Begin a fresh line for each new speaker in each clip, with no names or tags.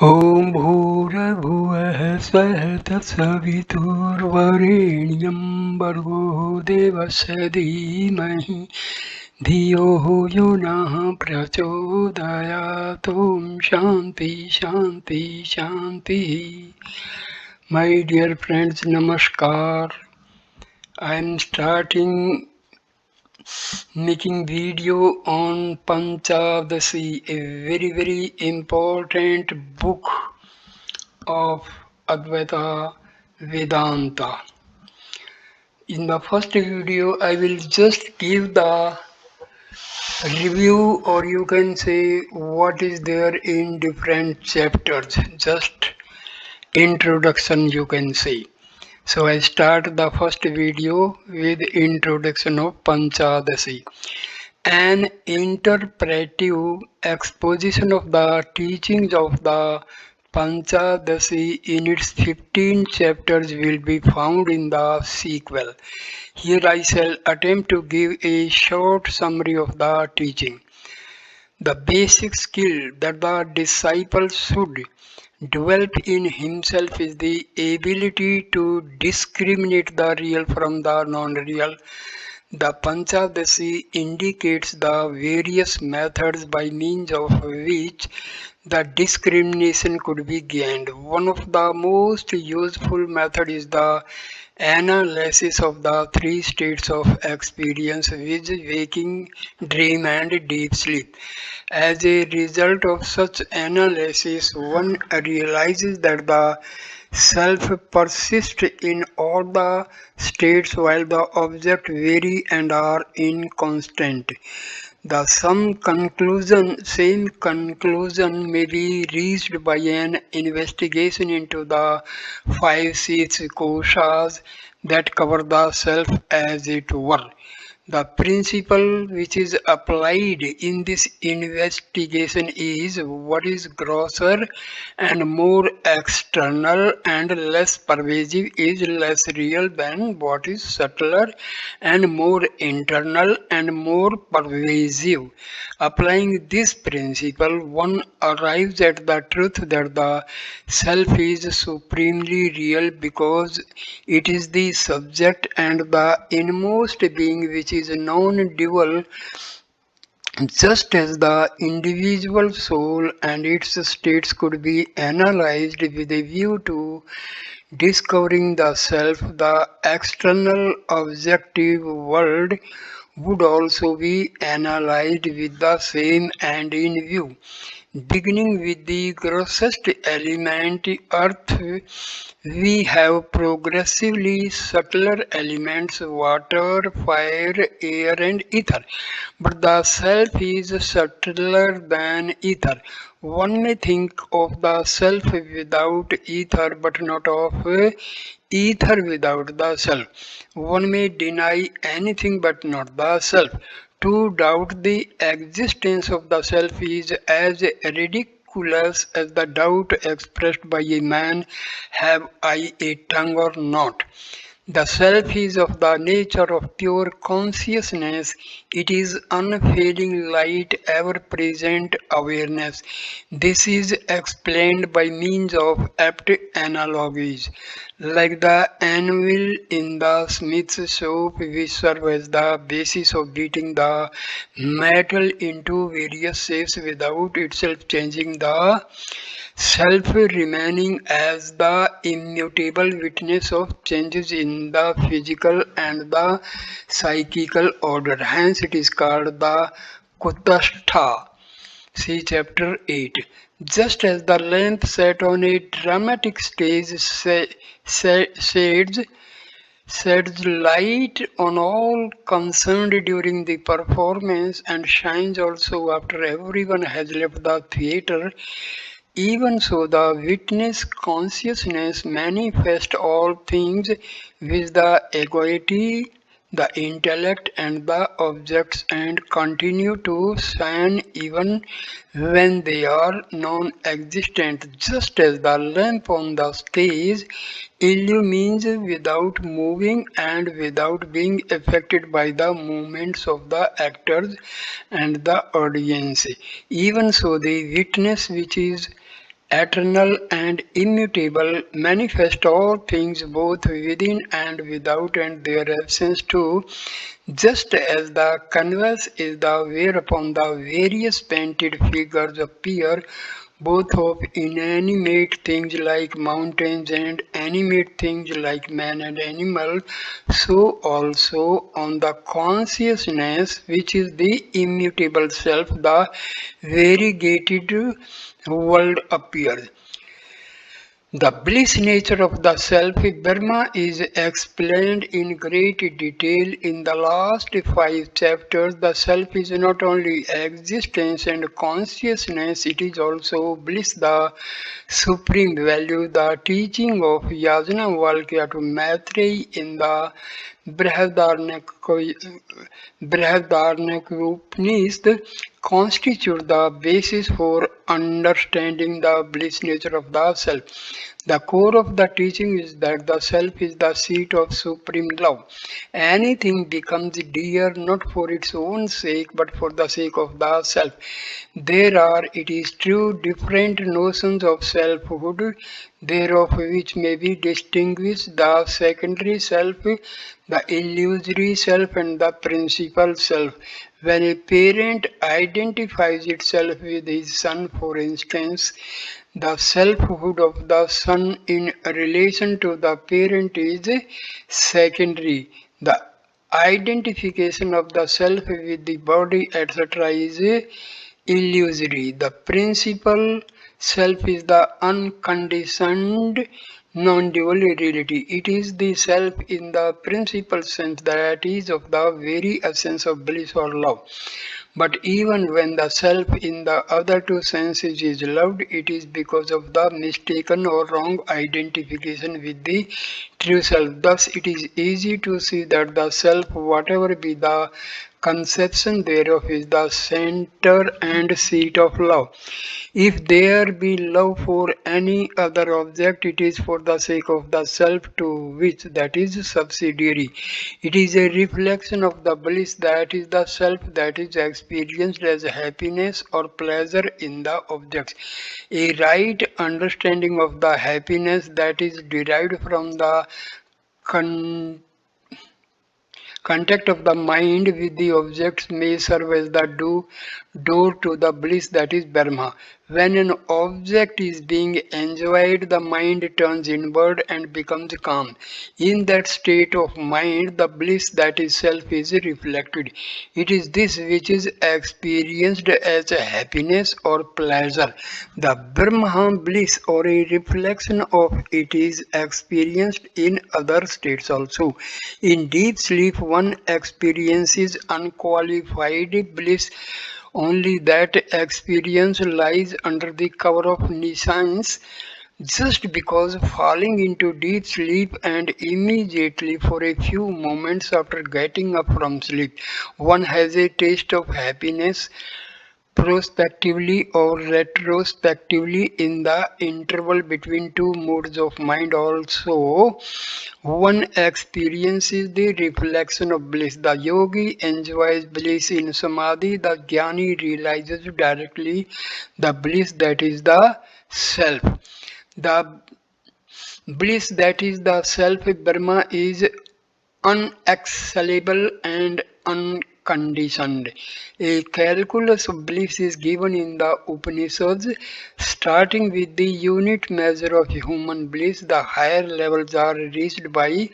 ॐ भूर्भुवः स्वः तत्सवितुर्वरेण्यं भर्गो देवस्य धीमहि धियो यो नः प्रचोदयात् ॐ शान्ति शान्ति शान्तिः. My dear friends, Namaskar. I am starting making video on Panchadasi, a very important book of Advaita Vedanta. In the first video, I will just give the review, or you can say what is there in different chapters, just introduction you can say. So I start the first video with introduction of Panchadasi. An interpretive exposition of the teachings of the Panchadasi in its 15 chapters will be found in the sequel. Here I shall attempt to give a short summary of the teaching. The basic skill that the disciple should develop in himself is the ability to discriminate the real from the non-real. The Panchadasi indicates the various methods by means of which the discrimination could be gained. One of the most useful methods is the analysis of the three states of experience, which waking, dream and deep sleep. As a result of such analysis, one realizes that the self persists in all the states while the objects vary and are inconstant. The same conclusion may be reached by an investigation into the five seats koshas that cover the self as it were. The principle which is applied in this investigation is what is grosser and more external and less pervasive is less real than what is subtler and more internal and more pervasive. Applying this principle, one arrives at the truth that the self is supremely real because it is the subject and the inmost being which is non-dual, just as the individual soul and its states could be analyzed with a view to discovering the self. The external objective world would also be analyzed with the same end in view. Beginning with the grossest element, earth, we have progressively subtler elements, water, fire, air and ether. But the self is subtler than ether. One may think of the self without ether but not of ether without the self. One may deny anything but not the self. To doubt the existence of the self is as ridiculous as the doubt expressed by a man, have I a tongue or not? The self is of the nature of pure consciousness. It is unfailing light, ever-present awareness. This is explained by means of apt analogies, like the anvil in the smith's shop, which serves as the basis of beating the metal into various shapes without itself changing. The self remaining as the immutable witness of changes in the physical and the psychical order. Hence it is called the Kutastha. See chapter 8. Just as the lamp set on a dramatic stage sheds light on all concerned during the performance and shines also after everyone has left the theatre, even so, the witness consciousness manifests all things with the egoity, the intellect, and the objects, and continue to shine even when they are non-existent, just as the lamp on the stage illumines without moving and without being affected by the movements of the actors and the audience. Even so, the witness which is eternal and immutable, manifest all things both within and without, and their absence too, just as the canvas is the whereupon the various painted figures appear, both of inanimate things like mountains and animate things like man and animal, so also on the consciousness, which is the immutable self, the variegated world appears. The bliss nature of the self Brahma is explained in great detail in the last 5 chapters. The self is not only existence and consciousness, it is also bliss, the supreme value. The teaching of Yajnavalkya to Maitreyi in the Brihadaranyaka constitute the basis for understanding the bliss nature of the self. The core of the teaching is that the self is the seat of supreme love. Anything becomes dear not for its own sake but for the sake of the self. There are, it is true, different notions of selfhood, thereof which may be distinguished: the secondary self, the illusory self, and the principal self. When a parent identifies itself with his son, for instance, the selfhood of the son in relation to the parent is secondary. The identification of the self with the body, etc., is illusory. The principal self is the unconditioned non-dual reality. It is the self in the principal sense, that is of the very essence of bliss or love. But even when the self in the other two senses is loved, it is because of the mistaken or wrong identification with the true self. Thus, it is easy to see that the self, whatever be the conception thereof, is the center and seat of love. If there be love for any other object, it is for the sake of the self to which that is subsidiary. It is a reflection of the bliss, that is the self, that is experienced as happiness or pleasure in the objects. A right understanding of the happiness that is derived from the contact of the mind with the objects may serve as the door to the bliss, that is Brahma. When an object is being enjoyed, the mind turns inward and becomes calm. In that state of mind, the bliss, that is self, is reflected. It is this which is experienced as a happiness or pleasure. The Brahma bliss, or a reflection of it, is experienced in other states also. In deep sleep, one experiences unqualified bliss. Only that experience lies under the cover of nescience, just because falling into deep sleep and immediately for a few moments after getting up from sleep, one has a taste of happiness. Prospectively or retrospectively, in the interval between two modes of mind also, one experiences the reflection of bliss. The yogi enjoys bliss in samadhi, the jnani realizes directly the bliss, that is the self. The bliss, that is the self Brahma, is unexcellable and unconditioned. A calculus of bliss is given in the Upanishads, starting with the unit measure of human bliss. The higher levels are reached by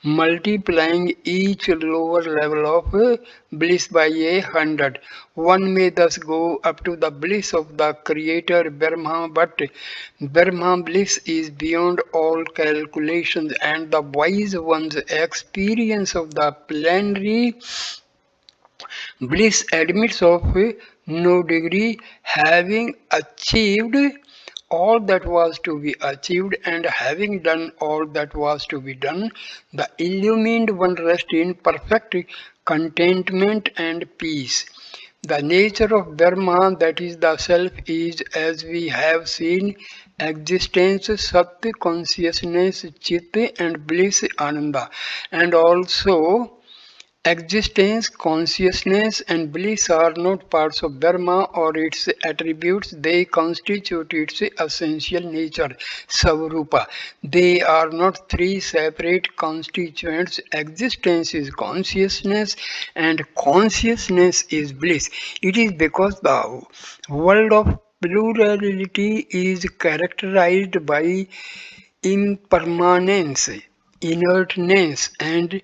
multiplying each lower level of bliss by 100. One may thus go up to the bliss of the Creator Brahma, but Brahma bliss is beyond all calculations, and the wise one's experience of the plenary bliss admits of no degree. Having achieved all that was to be achieved and having done all that was to be done, the illumined one rests in perfect contentment and peace. The nature of Brahma, that is the self, is, as we have seen, existence, Sat, consciousness, Chit, and bliss, Ananda. And also Existence, consciousness, and bliss are not parts of Dharma or its attributes. They constitute its essential nature, Swarupa. They are not three separate constituents. Existence is consciousness, and consciousness is bliss. It is because the world of plurality is characterized by impermanence, inertness, and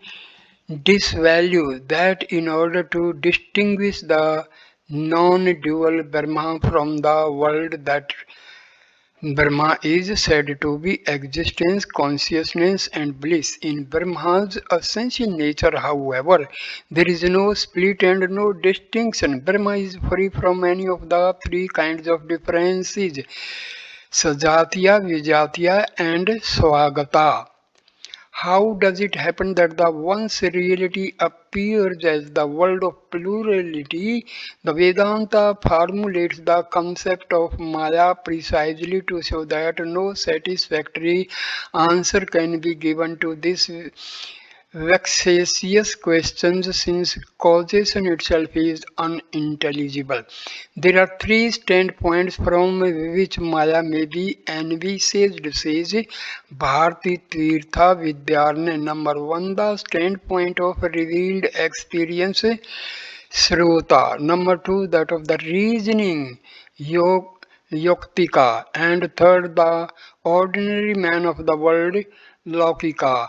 disvalue that in order to distinguish the non-dual Brahma from the world that Brahma is said to be existence, consciousness and bliss. In Brahma's essential nature, however, there is no split and no distinction. Brahma is free from any of the three kinds of differences, Sajatiya, Vijatiya and Swagata. How does it happen that the once reality appears as the world of plurality? The Vedanta formulates the concept of Maya precisely to show that no satisfactory answer can be given to this vexatious questions since causation itself is unintelligible. There are three standpoints from which Maya may be envisaged, says Bharati Tirtha Vidyaranya. Number one, the standpoint of revealed experience, Srota. Number two, that of the reasoning, Yoktika. And third, the ordinary man of the world, Laukika.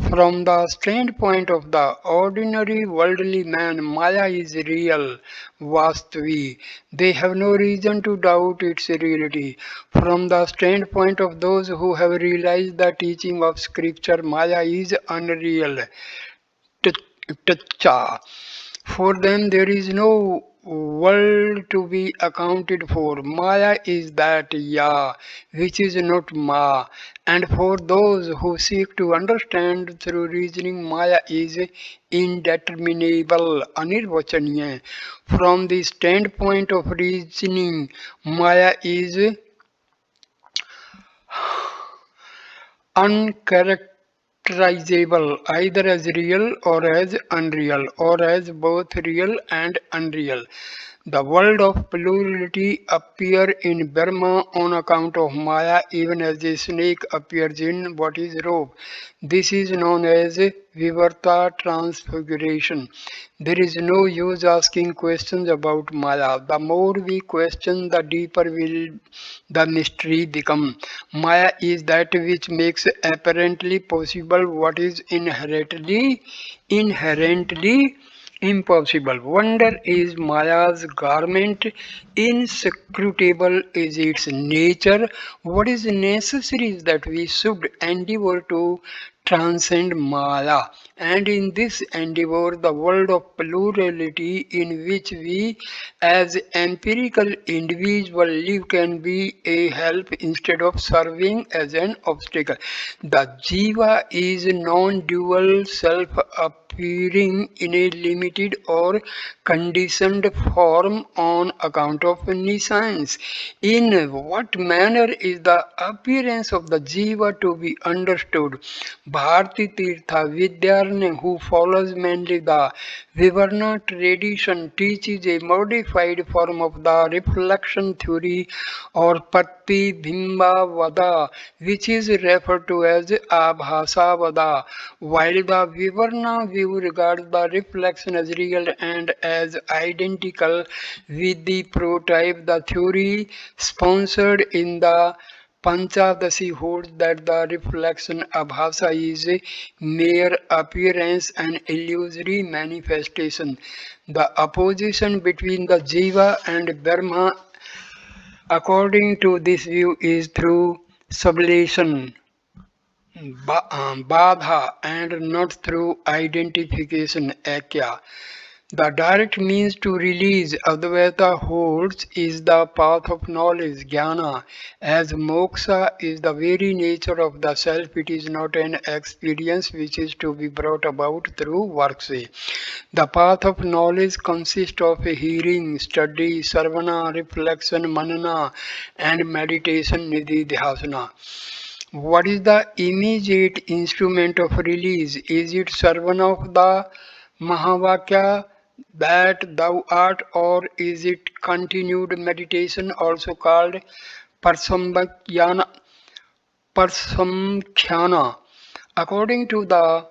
From the standpoint of the ordinary worldly man, Maya is real, Vastavi. They have no reason to doubt its reality. From the standpoint of those who have realized the teaching of scripture, Maya is unreal, Tacha. For them there is no world to be accounted for. Maya is that Ya, which is not Ma. And for those who seek to understand through reasoning, Maya is indeterminable, Anirvachaniya. From the standpoint of reasoning, Maya is uncharacterizable either as real or as unreal or as both real and unreal. The world of plurality appear in Brahma on account of Maya even as a snake appears in what is rope. This is known as Vivarta transfiguration. There is no use asking questions about Maya. The more we question, the deeper will the mystery become. Maya is that which makes apparently possible what is inherently impossible. Wonder is Maya's garment, inscrutable is its nature. What is necessary is that we should endeavor to transcend Maya, and in this endeavor, the world of plurality in which we as empirical individuals live can be a help instead of serving as an obstacle. The Jiva is non-dual self appearing in a limited or conditioned form on account of nescience. In what manner is the appearance of the Jiva to be understood? Bharati Tirtha Vidyaranya, who follows mainly the Vivarna tradition, teaches a modified form of the reflection theory or Patti Bhimba Vada, which is referred to as Abhasa Vada, while the Vivarna view regards the reflection as real and as identical with the prototype. The theory sponsored in the Panchadasi holds that the reflection abhasa is a mere appearance and illusory manifestation. The opposition between the Jiva and Brahma, according to this view, is through sublation, badha, and not through identification, akya. The direct means to release Advaita holds is the path of knowledge, jnana. As moksha is the very nature of the self, it is not an experience which is to be brought about through works. The path of knowledge consists of hearing, study, sarvana, reflection, manana, and meditation, nididhyasana. What is the immediate instrument of release? Is it sarvana of the Mahavakya that thou art, or is it continued meditation also called Parsamkhyana? Parsamkhyana. According to the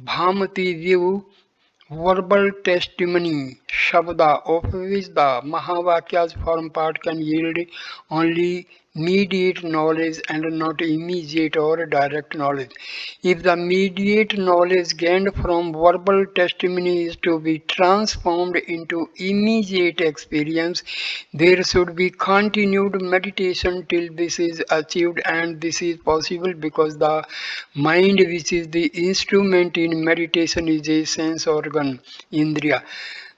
Bhamati view, verbal testimony, Shabda, of which the Mahavakyas form part, can yield only mediate knowledge and not immediate or direct knowledge. If the mediate knowledge gained from verbal testimony is to be transformed into immediate experience, there should be continued meditation till this is achieved, and this is possible because the mind, which is the instrument in meditation, is a sense organ, Indriya.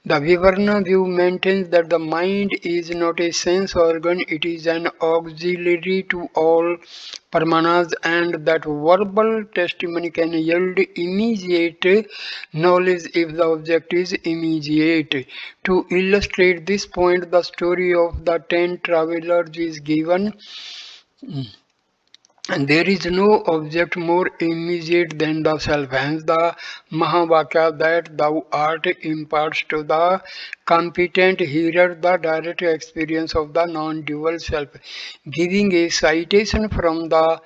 The Vivarna view maintains that the mind is not a sense organ, it is an auxiliary to all paramanas, and that verbal testimony can yield immediate knowledge if the object is immediate. To illustrate this point, the story of the 10 travelers is given. And there is no object more immediate than the self. Hence, the Mahavakya that thou art imparts to the competent hearer the direct experience of the non-dual self. Giving a citation from the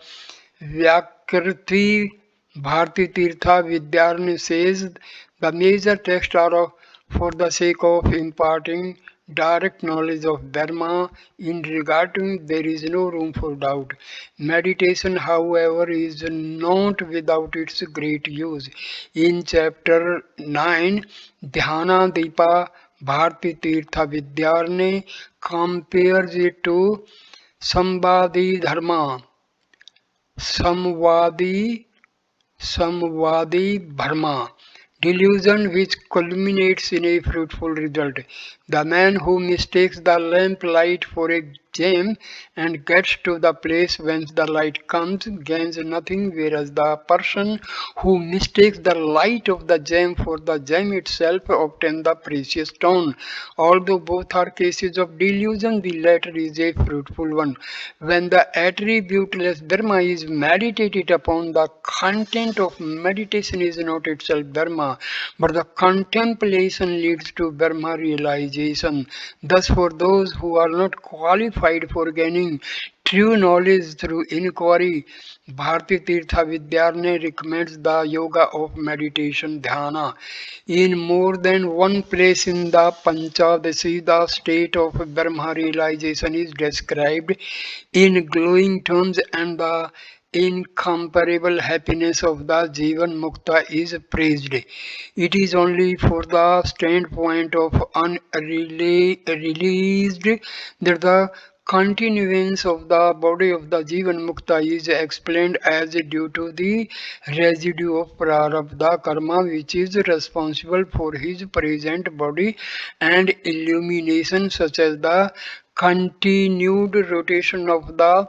Vyakriti Bharti Tirtha Vidyaranya says, the major texts are for the sake of imparting direct knowledge of Dharma. In regard to it, there is no room for doubt. Meditation, however, is not without its great use. In chapter 9, Dhyana Dipa Bharti Tirtha Vidyaranya compares it to Sambadi Dharma, Samvadi Bharma, delusion which culminates in a fruitful result. The man who mistakes the lamp light for a gem and gets to the place whence the light comes gains nothing, whereas the person who mistakes the light of the gem for the gem itself obtains the precious stone. Although both are cases of delusion, the latter is a fruitful one. When the attributeless Dharma is meditated upon, the content of meditation is not itself Dharma, but the contemplation leads to Brahma realization. Thus, for those who are not qualified for gaining true knowledge through inquiry, Bharti Tirtha Vidyaranya recommends the yoga of meditation, dhyana. In more than one place in the Panchadasi, the state of Brahma realization is described in glowing terms, and the incomparable happiness of the Jivan Mukta is praised. It is only for the standpoint of unreleased that the continuance of the body of the Jivan Mukta is explained as due to the residue of Prarabdha Karma, which is responsible for his present body and illumination, such as the continued rotation of the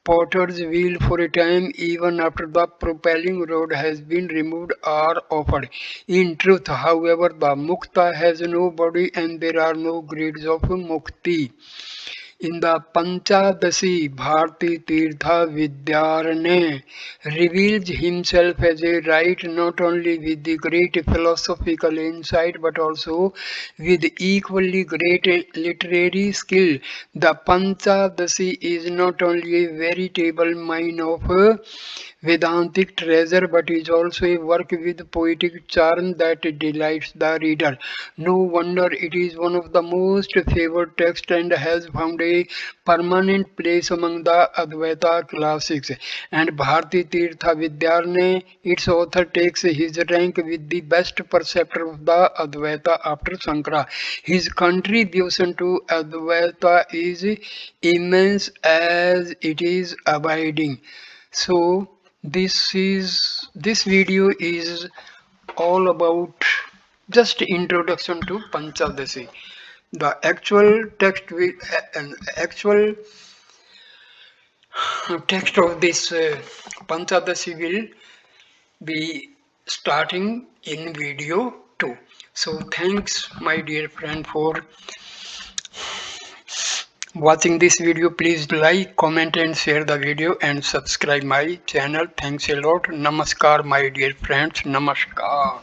potter's wheel for a time even after the propelling rod has been removed are offered. In truth, however, the mukta has no body and there are no grades of mukti. In the Panchadasi, Bharti Tirtha Vidyaranya reveals himself as a right not only with the great philosophical insight but also with equally great literary skill. The Panchadasi is not only a veritable mine of Vedantic treasure but is also a work with poetic charm that delights the reader. No wonder it is one of the most favored texts and has found a permanent place among the Advaita classics. And Bharti Tirtha Vidyaranya, its author, takes his rank with the best perceptor of the Advaita after Sankara. His contribution to Advaita is immense as it is abiding. So this video is all about just introduction to Panchadasi. The actual text of this Panchadasi will be starting in video 2. So thanks my dear friend for watching this video. Please like, comment and share the video and subscribe my channel. Thanks a lot. Namaskar my dear friends. Namaskar.